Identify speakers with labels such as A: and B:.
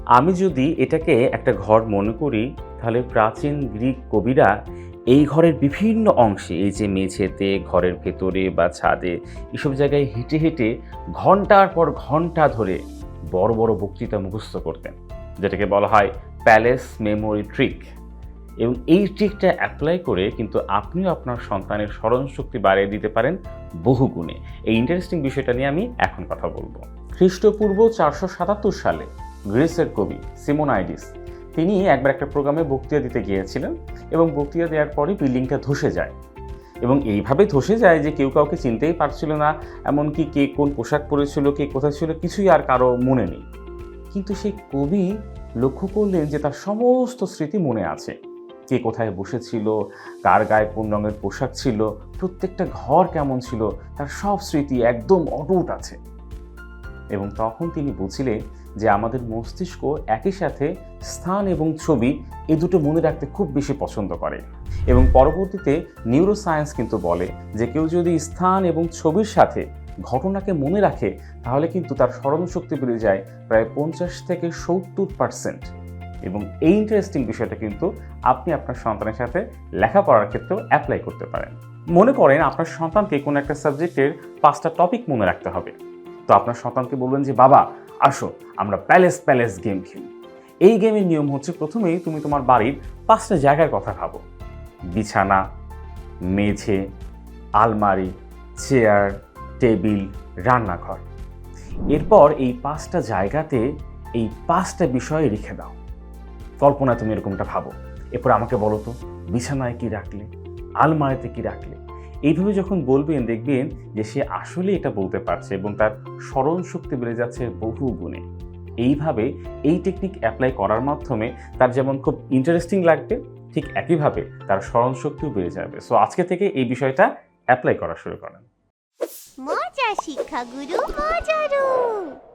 A: আমি যদি এটাকে একটা ঘর মনে করি, তাহলে প্রাচীন গ্রিক কবিরা এই ঘরের বিভিন্ন অংশে, এই যে মেঝেতে, ঘরের ভেতরে বা ছাদে, এসব জায়গায় হেঁটে হেঁটে ঘন্টার পর ঘন্টা ধরে বড় বড় বক্তৃতা মুখস্থ করতেন, যেটাকে বলা হয় প্যালেস মেমোরি ট্রিক। এবং এই ট্রিকটা অ্যাপ্লাই করে কিন্তু আপনিও আপনার সন্তানের স্মরণশক্তি বাড়িয়ে দিতে পারেন বহুগুণে। এই ইন্টারেস্টিং বিষয়টা নিয়ে আমি এখন কথা বলবো। খ্রিস্টপূর্ব 477 সালে গ্রিসের কবি সিমোনাইডিস তিনি একবার একটা প্রোগ্রামে বক্তৃতা দিতে গিয়েছিলেন, এবং বক্তৃতা দেওয়ার পরে বিল্ডিংটা ধসে যায়। এবং এইভাবে ধসে যায় যে কেউ কাউকে চিনতেই পারছিল না, এমনকি কে কোন পোশাক পরেছিল, কে কোথায় ছিল, কিছুই আর কারো মনে নেই। কিন্তু সেই কবি লক্ষ্য করলেন যে তার সমস্ত স্মৃতি মনে আছে। কে কোথায় বসেছিল, কার গায়ে কোন রঙের পোশাক ছিল, প্রত্যেকটা ঘর কেমন ছিল, তার সব স্মৃতি একদম অটুট আছে। এবং তখন তিনি বুঝলেন যে আমাদের মস্তিষ্ক একই সাথে স্থান এবং ছবি এই দুটো মনে রাখতে খুব বেশি পছন্দ করে। এবং পরবর্তীতে নিউরোসায়েন্স কিন্তু বলে যে কেউ যদি স্থান এবং ছবির সাথে ঘটনাকে মনে রাখে, তাহলে কিন্তু তার স্মরণশক্তি বেড়ে যায় প্রায় 50 থেকে 70%। এবং এই ইন্টারেস্টিং বিষয়টা কিন্তু আপনি আপনার সন্তানের সাথে লেখাপড়ার ক্ষেত্রেও অ্যাপ্লাই করতে পারেন। মনে করেন আপনার সন্তানকে কোনো একটা সাবজেক্টের 5টা টপিক মনে রাখতে হবে। তো আপনার সন্তানকে বলবেন যে বাবা আসো আমরা প্যালেস প্যালেস গেম খেলি। এই গেমের নিয়ম হচ্ছে, প্রথমেই তুমি তোমার বাড়ির 5টা জায়গার কথা ভাবো: বিছানা, মেঝে, আলমারি, চেয়ার, টেবিল, রান্নাঘর। এরপর এই 5টা জায়গাতে এই 5টা বিষয় রেখে দাও। কল্পনায় তুমি এরকমটা ভাবো। এরপর আমাকে বলো তো, বিছানায় কি রাখলে, আলমারিতে কি রাখলে। এইভাবে যখন বলবেন, দেখবেন যে সে আসলে এটা বলতে পারছে এবং তার স্মরণ শক্তি বেড়ে যাচ্ছে বহু গুণে। এইভাবে এই টেকনিক অ্যাপ্লাই করার মাধ্যমে তার যেমন খুব ইন্টারেস্টিং লাগবে, ঠিক একইভাবে তার স্মরণ শক্তিও বেড়ে যাবে। সো আজকে থেকে এই বিষয়টা অ্যাপ্লাই করা শুরু করেন।
B: মজা শিক্ষাগুরু মজারু।